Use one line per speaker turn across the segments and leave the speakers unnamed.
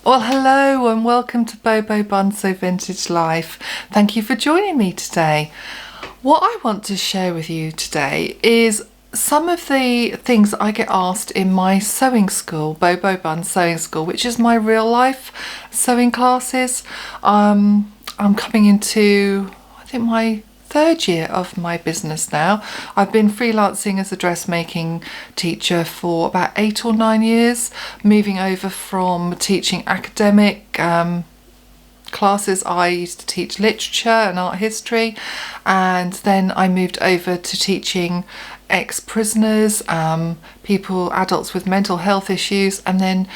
Well, hello and welcome to Bobo Bun So Vintage Life. Thank you for joining me today. What I want to share with you today is some of the things that I get asked in my sewing school, Bobo Bun Sewing School, which is my real life sewing classes. I'm coming into, I think, my third year of my business now. I've been freelancing as a dressmaking teacher for about 8 or 9 years, moving over from teaching academic classes. I used to teach literature and art history, and then I moved over to teaching ex-prisoners, adults with mental health issues, and then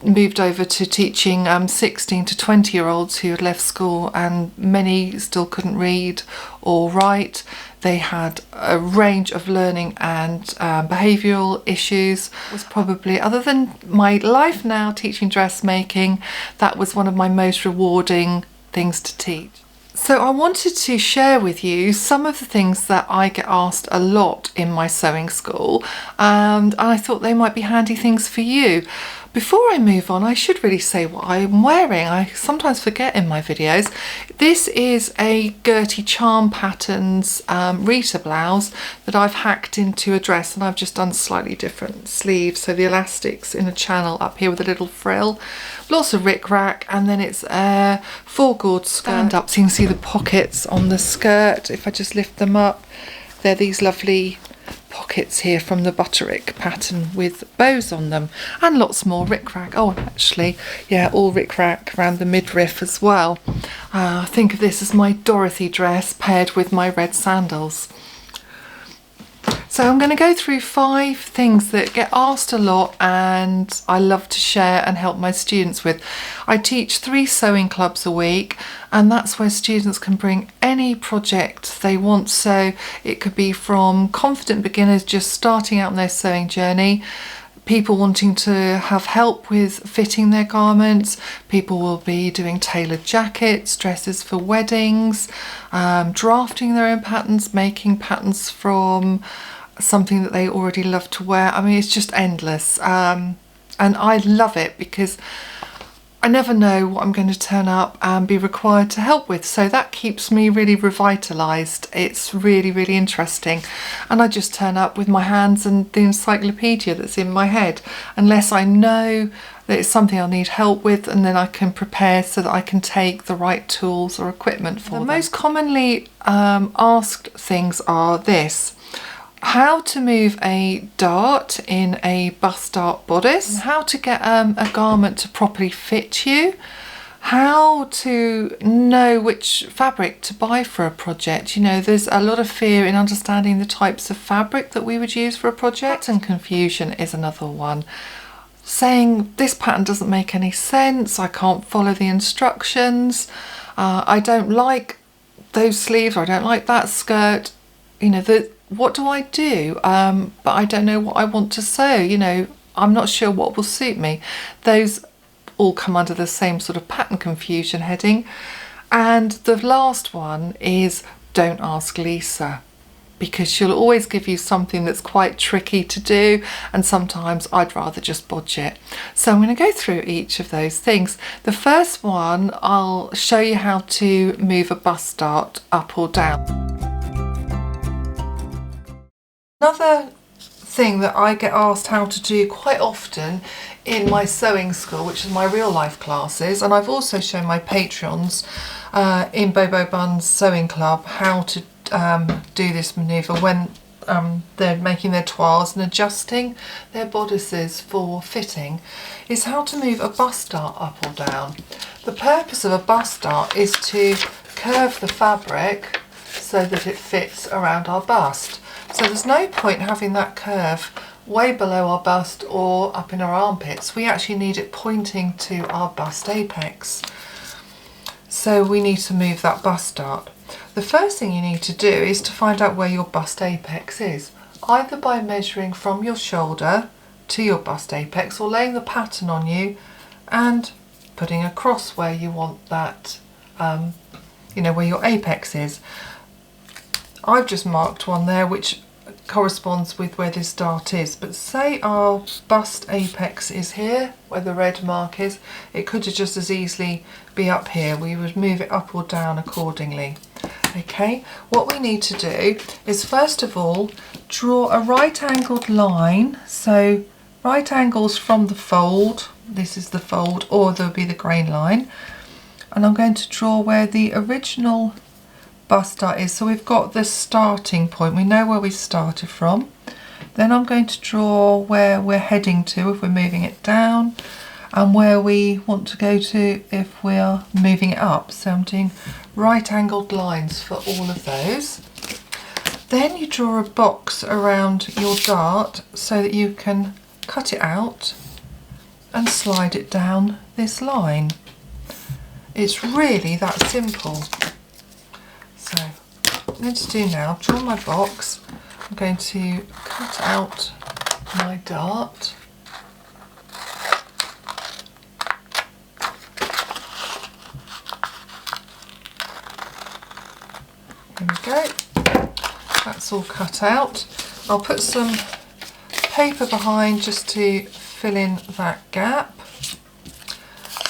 moved over to teaching 16 to 20-year-olds who had left school, and many still couldn't read or write. They had a range of learning and behavioural issues. It was probably, other than my life now teaching dressmaking, that was one of my most rewarding things to teach. So I wanted to share with you some of the things that I get asked a lot in my sewing school, and I thought they might be handy things for you. Before I move on, I should really say what I'm wearing. I sometimes forget in my videos. This is a Gertie Charm Patterns Rita blouse that I've hacked into a dress, and I've just done slightly different sleeves. So the elastics in a channel up here with a little frill. Lots of rickrack, and then it's a full gauge skirt up, so you can see the pockets on the skirt. If I just lift them up, they're these lovely pockets here from the Butterick pattern with bows on them, and lots more rickrack. Oh, actually, yeah, all rickrack around the midriff as well. Think of this as my Dorothy dress paired with my red sandals. So I'm going to go through 5 things that get asked a lot and I love to share and help my students with. I teach 3 sewing clubs a week, and that's where students can bring any project they want. So it could be from confident beginners just starting out on their sewing journey, people wanting to have help with fitting their garments, people will be doing tailored jackets, dresses for weddings, drafting their own patterns, making patterns from something that they already love to wear. I mean, it's just endless, and I love it because I never know what I'm going to turn up and be required to help with, so that keeps me really revitalised. It's really, really interesting, and I just turn up with my hands and the encyclopedia that's in my head, unless I know that it's something I'll need help with, and then I can prepare so that I can take the right tools or equipment for them. The most commonly asked things are this: how to move a dart in a bust dart bodice, how to get a garment to properly fit you, how to know which fabric to buy for a project. You know, there's a lot of fear in understanding the types of fabric that we would use for a project, and confusion is another one. Saying this pattern doesn't make any sense, I can't follow the instructions, I don't like those sleeves, or I don't like that skirt, you know, what do I do? But I don't know what I want to sew, you know, I'm not sure what will suit me. Those all come under the same sort of pattern confusion heading. And the last one is don't ask Lisa, because she'll always give you something that's quite tricky to do, and sometimes I'd rather just bodge it. So I'm going to go through each of those things. The first one, I'll show you how to move a bust dart up or down. Another thing that I get asked how to do quite often in my sewing school, which is my real life classes, and I've also shown my patrons in Bobo Bun's Sewing Club how to do this manoeuvre when they're making their toiles and adjusting their bodices for fitting, is how to move a bust dart up or down. The purpose of a bust dart is to curve the fabric so that it fits around our bust. So there's no point having that curve way below our bust or up in our armpits. We actually need it pointing to our bust apex. So we need to move that bust dart. The first thing you need to do is to find out where your bust apex is, either by measuring from your shoulder to your bust apex, or laying the pattern on you and putting a cross where you want that, you know, where your apex is. I've just marked one there which corresponds with where this dart is. But say our bust apex is here, where the red mark is, it could just as easily be up here. We would move it up or down accordingly. Okay, what we need to do is first of all draw a right angled line. So right angles from the fold, this is the fold, or there'll be the grain line. And I'm going to draw where the original bust dart is. So we've got the starting point, we know where we started from. Then I'm going to draw where we're heading to if we're moving it down, and where we want to go to if we're moving it up. So I'm doing right angled lines for all of those. Then you draw a box around your dart so that you can cut it out and slide it down this line. It's really that simple. So what I'm going to do now, draw my box. I'm going to cut out my dart. There we go. That's all cut out. I'll put some paper behind just to fill in that gap.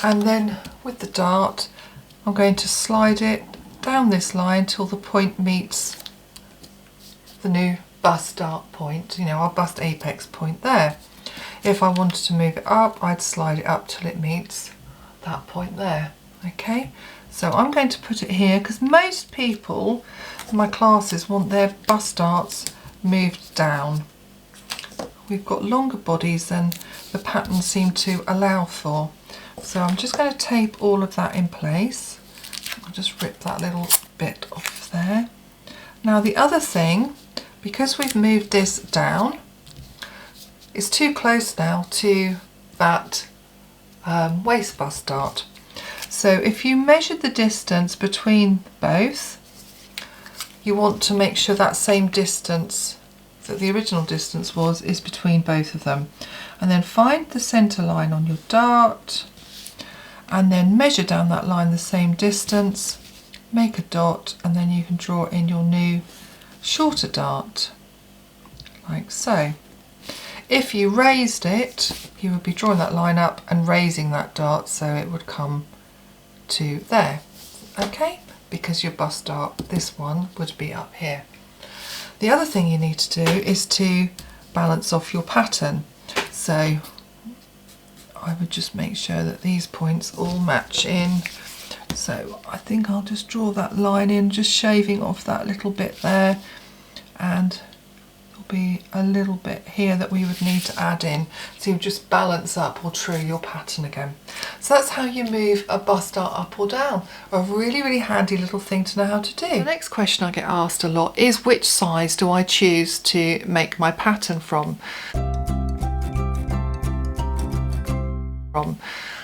And then with the dart, I'm going to slide it down this line till the point meets the new bust dart point, you know, our bust apex point there. If I wanted to move it up, I'd slide it up till it meets that point there. Okay, so I'm going to put it here because most people in my classes want their bust darts moved down. We've got longer bodies than the patterns seem to allow for. So I'm just going to tape all of that in place. I'll just rip that little bit off there. Now the other thing, because we've moved this down, it's too close now to that waist bust dart. So if you measured the distance between both, you want to make sure that same distance that the original distance was is between both of them. And then find the centre line on your dart and then measure down that line the same distance, make a dot, and then you can draw in your new shorter dart, like so. If you raised it, you would be drawing that line up and raising that dart so it would come to there, okay? Because your bust dart, this one, would be up here. The other thing you need to do is to balance off your pattern. So I would just make sure that these points all match in. So I think I'll just draw that line in, just shaving off that little bit there, and there'll be a little bit here that we would need to add in. So you just balance up or true your pattern again. So that's how you move a bust dart up or down. A really, really handy little thing to know how to do. The next question I get asked a lot is, which size do I choose to make my pattern from?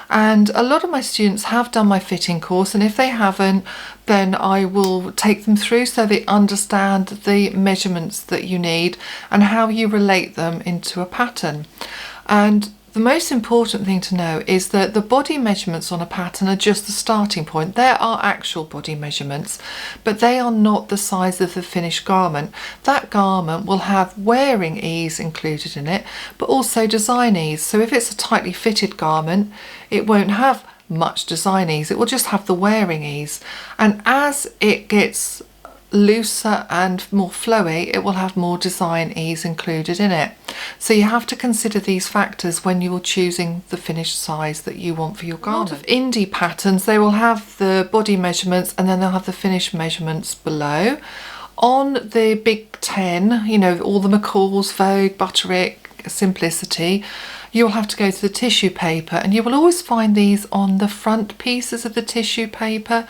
And a lot of my students have done my fitting course, and if they haven't, then I will take them through so they understand the measurements that you need and how you relate them into a pattern. And the most important thing to know is that the body measurements on a pattern are just the starting point. There are actual body measurements, but they are not the size of the finished garment. That garment will have wearing ease included in it, but also design ease. So if it's a tightly fitted garment, it won't have much design ease. It will just have the wearing ease. And as it gets looser and more flowy, it will have more design ease included in it. So you have to consider these factors when you're choosing the finished size that you want for your garment. A lot of indie patterns, they will have the body measurements and then they'll have the finished measurements below. On the Big 10, you know, all the McCalls, Vogue, Butterick, Simplicity, you'll have to go to the tissue paper, and you will always find these on the front pieces of the tissue paper.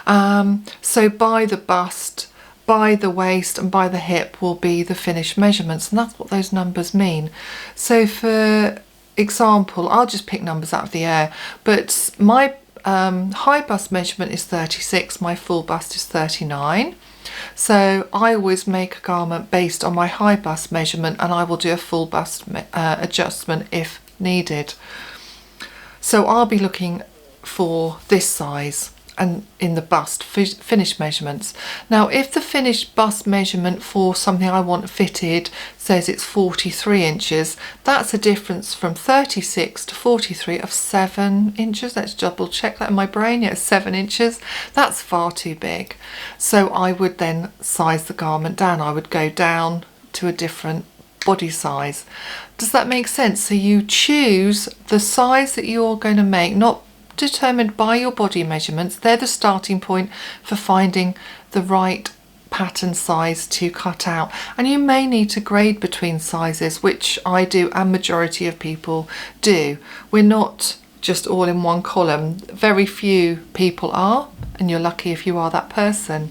So by the bust, by the waist and by the hip will be the finished measurements, and that's what those numbers mean. So for example, I'll just pick numbers out of the air, but my high bust measurement is 36, my full bust is 39. So I always make a garment based on my high bust measurement, and I will do a full bust adjustment if needed. So I'll be looking for this size. and in the bust finish measurements. Now if the finished bust measurement for something I want fitted says it's 43 inches, that's a difference from 36 to 43 of 7 inches. Let's double check that in my brain. Yeah, 7 inches. That's far too big. So I would then size the garment down. I would go down to a different body size. Does that make sense? So you choose the size that you're going to make, not determined by your body measurements. They're the starting point for finding the right pattern size to cut out. And you may need to grade between sizes, which I do and majority of people do. We're not just all in one column. Very few people are, and you're lucky if you are that person.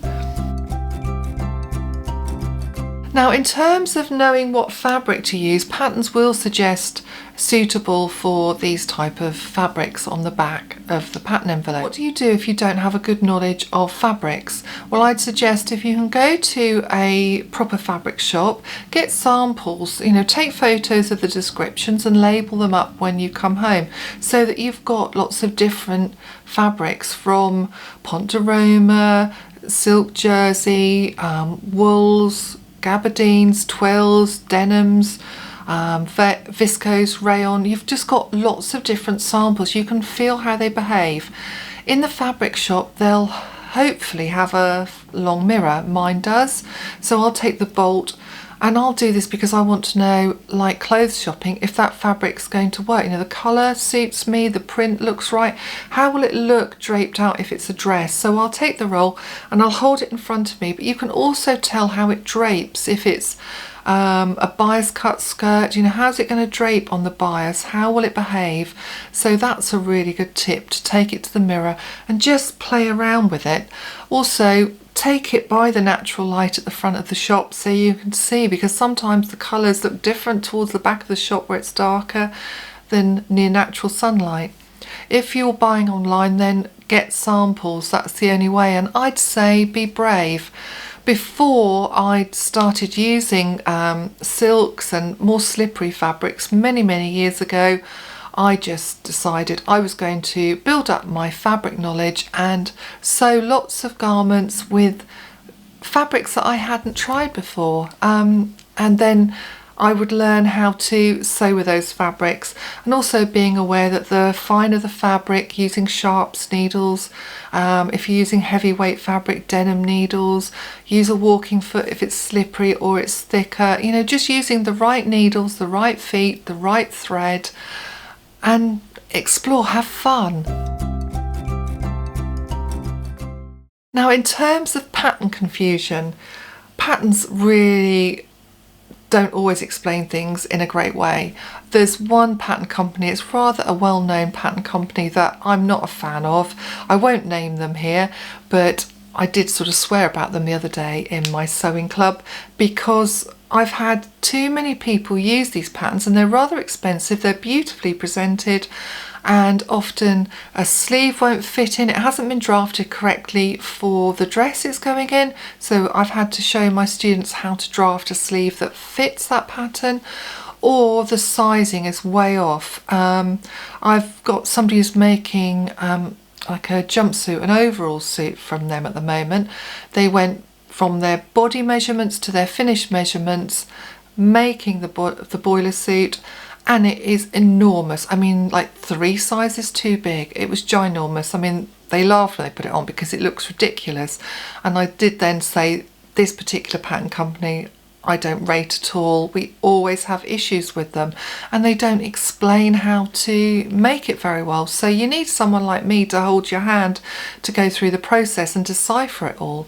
Now in terms of knowing what fabric to use, patterns will suggest suitable for these type of fabrics on the back of the pattern envelope. What do you do if you don't have a good knowledge of fabrics? Well, I'd suggest if you can go to a proper fabric shop, get samples, take photos of the descriptions and label them up when you come home, so that you've got lots of different fabrics from Pontoroma, silk jersey, wools, gabardines, twills, denims, viscose, rayon. You've just got lots of different samples. You can feel how they behave. In the fabric shop, they'll hopefully have a long mirror. Mine does. So I'll take the bolt, and I'll do this because I want to know, like clothes shopping, if that fabric's going to work. The colour suits me, the print looks right. How will it look draped out if it's a dress? So I'll take the roll and I'll hold it in front of me, but you can also tell how it drapes. If it's a bias cut skirt, how's it going to drape on the bias? How will it behave? So that's a really good tip, to take it to the mirror and just play around with it. Also, take it by the natural light at the front of the shop so you can see, because sometimes the colours look different towards the back of the shop where it's darker than near natural sunlight. If you're buying online, then get samples. That's the only way, and I'd say be brave. Before I started using silks and more slippery fabrics many years ago, I just decided I was going to build up my fabric knowledge and sew lots of garments with fabrics that I hadn't tried before, and then I would learn how to sew with those fabrics, and also being aware that the finer the fabric, using sharps needles. If you're using heavyweight fabric, denim needles, use a walking foot if it's slippery or it's thicker. Just using the right needles, the right feet, the right thread, and explore, have fun. Now in terms of pattern confusion, patterns really don't always explain things in a great way. There's one pattern company, it's rather a well-known pattern company, that I'm not a fan of. I won't name them here, but I did sort of swear about them the other day in my sewing club, because I've had too many people use these patterns and they're rather expensive. They're beautifully presented, and often a sleeve won't fit in. It hasn't been drafted correctly for the dress it's going in, so I've had to show my students how to draft a sleeve that fits that pattern, or the sizing is way off. I've got somebody who's making like a jumpsuit, an overall suit from them at the moment. They went from their body measurements to their finished measurements, making the boiler suit, and it is enormous. I mean, like 3 sizes too big. It was ginormous. I mean, they laughed when they put it on because it looks ridiculous. And I did then say, this particular pattern company I don't rate at all. We always have issues with them, and they don't explain how to make it very well. So you need someone like me to hold your hand to go through the process and decipher it all.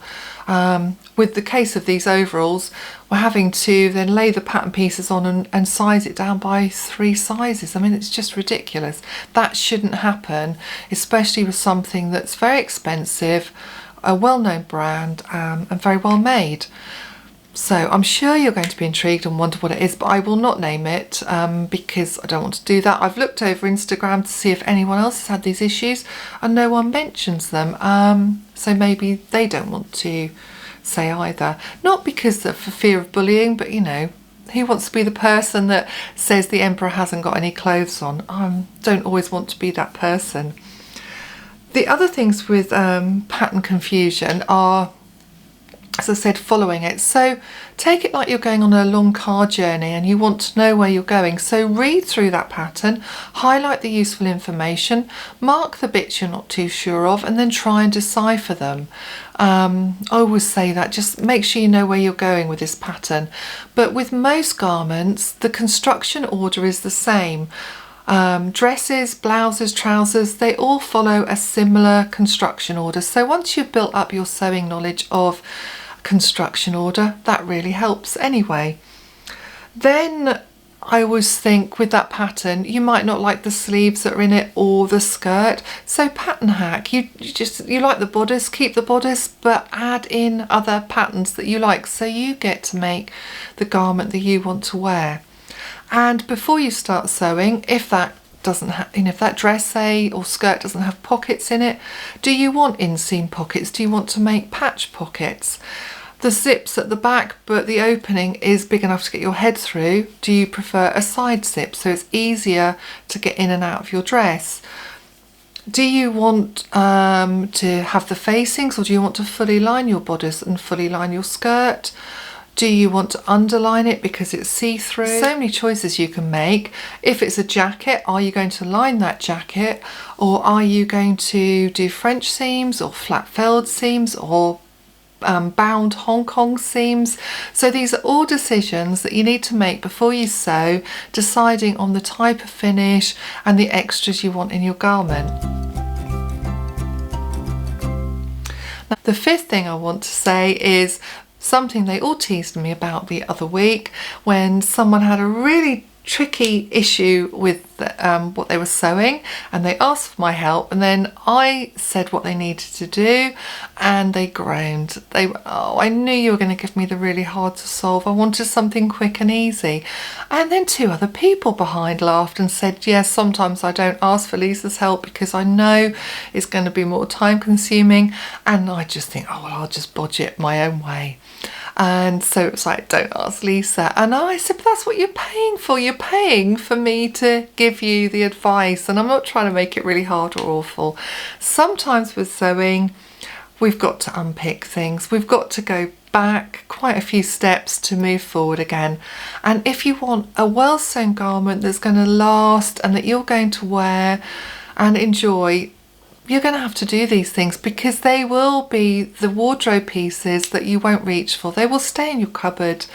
With the case of these overalls, we're having to then lay the pattern pieces on and size it down by 3 sizes. I mean, it's just ridiculous. That shouldn't happen, especially with something that's very expensive, a well-known brand, and very well made. So I'm sure you're going to be intrigued and wonder what it is, but I will not name it because I don't want to do that. I've looked over Instagram to see if anyone else has had these issues, and no one mentions them. So maybe they don't want to say either. Not because of for fear of bullying, but who wants to be the person that says the emperor hasn't got any clothes on? Don't always want to be that person. The other things with pattern confusion are, as I said, following it. So take it like you're going on a long car journey and you want to know where you're going. So read through that pattern, highlight the useful information, mark the bits you're not too sure of, and then try and decipher them. I always say that, just make sure you know where you're going with this pattern. But with most garments, the construction order is the same. Dresses, blouses, trousers, they all follow a similar construction order. So once you've built up your sewing knowledge of construction order, that really helps anyway. Then I always think with that pattern, you might not like the sleeves that are in it or the skirt. So pattern hack, you like the bodice, keep the bodice, but add in other patterns that you like, so you get to make the garment that you want to wear. And before you start sewing, if that doesn't have, if that dress, say, or skirt doesn't have pockets in it, do you want inseam pockets? Do you want to make patch pockets? The zip's at the back, but the opening is big enough to get your head through. Do you prefer a side zip so it's easier to get in and out of your dress? Do you want to have the facings, or do you want to fully line your bodice and fully line your skirt? Do you want to underline it because it's see-through? So many choices you can make. If it's a jacket, are you going to line that jacket, or are you going to do French seams or flat felled seams or bound Hong Kong seams? So these are all decisions that you need to make before you sew, deciding on the type of finish and the extras you want in your garment. Now, the fifth thing I want to say is something they all teased me about the other week, when someone had a really tricky issue with what they were sewing and they asked for my help, and then I said what they needed to do and they groaned. They were, "Oh, I knew you were going to give me the really hard to solve. I wanted something quick and easy." And then two other people behind laughed and said, "Yes, sometimes I don't ask for Lisa's help because I know it's going to be more time consuming, and I just think, oh well, I'll just bodge it my own way." And so it was like, don't ask Lisa. And I said, but that's what you're paying for. You're paying for me to give you the advice, and I'm not trying to make it really hard or awful. Sometimes with sewing, we've got to unpick things. We've got to go back quite a few steps to move forward again. And if you want a well-sewn garment that's going to last and that you're going to wear and enjoy, you're going to have to do these things, because they will be the wardrobe pieces that you won't reach for. They will stay in your cupboard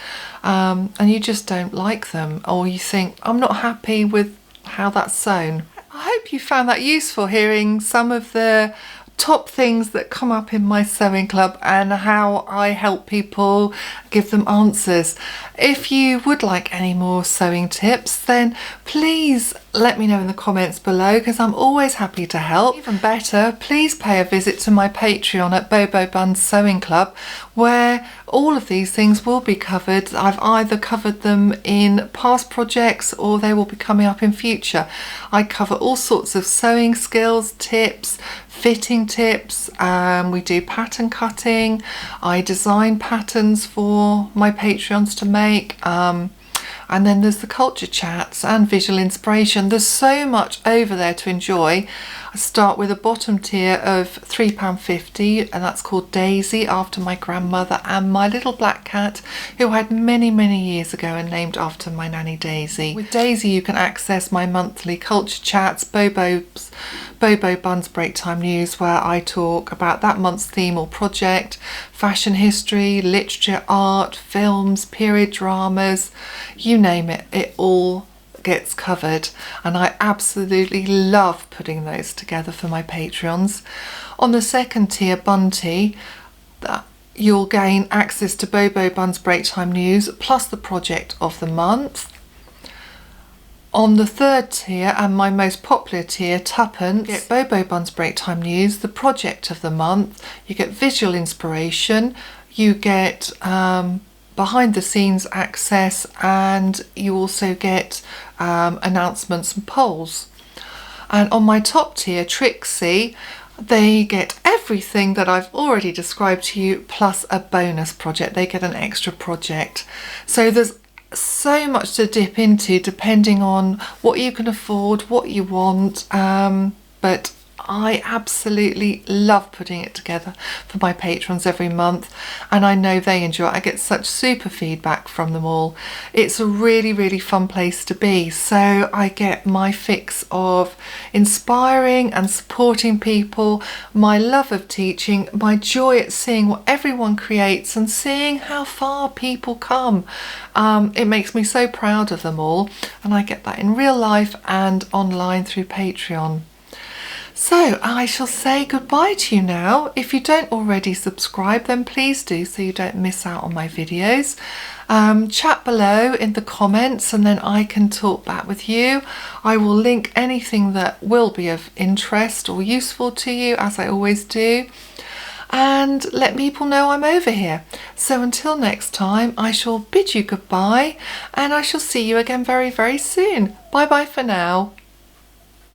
and you just don't like them, or you think, I'm not happy with how that's sewn. I hope you found that useful, hearing some of the top things that come up in my sewing club and how I help people, give them answers. If you would like any more sewing tips, then please let me know in the comments below, because I'm always happy to help. Even better, please pay a visit to my Patreon at Bobo Bun's Sewing Club, where all of these things will be covered. I've either covered them in past projects or they will be coming up in future. I cover all sorts of sewing skills, tips, fitting tips, we do pattern cutting, I design patterns for my Patreons to make, and then there's the culture chats and visual inspiration. There's so much over there to enjoy. I start with a bottom tier of £3.50, and that's called Daisy, after my grandmother and my little black cat, who I had many years ago and named after my nanny Daisy. With Daisy you can access my monthly culture chats, Bobo Bun's Break Time News, where I talk about that month's theme or project, fashion history, literature, art, films, period dramas, you name it, it all gets covered, and I absolutely love putting those together for my Patreons. On the second tier, Bunty, you'll gain access to Bobo Bun's Break Time News plus the project of the month. On the third tier, and my most popular tier, Tuppence, you get Bobo Bun's Break Time News, the project of the month, you get visual inspiration, you get behind the scenes access, and you also get announcements and polls. And on my top tier, Trixie, they get everything that I've already described to you plus a bonus project. They get an extra project. So there's so much to dip into depending on what you can afford, what you want, but I absolutely love putting it together for my patrons every month, and I know they enjoy it. I get such super feedback from them all. It's a really, really fun place to be. So I get my fix of inspiring and supporting people, my love of teaching, my joy at seeing what everyone creates and seeing how far people come. It makes me so proud of them all, and I get that in real life and online through Patreon. So I shall say goodbye to you now. If you don't already subscribe, then please do, so you don't miss out on my videos. Chat below in the comments and then I can talk back with you. I will link anything that will be of interest or useful to you, as I always do, and let people know I'm over here. So until next time, I shall bid you goodbye, and I shall see you again very, very soon. Bye bye for now.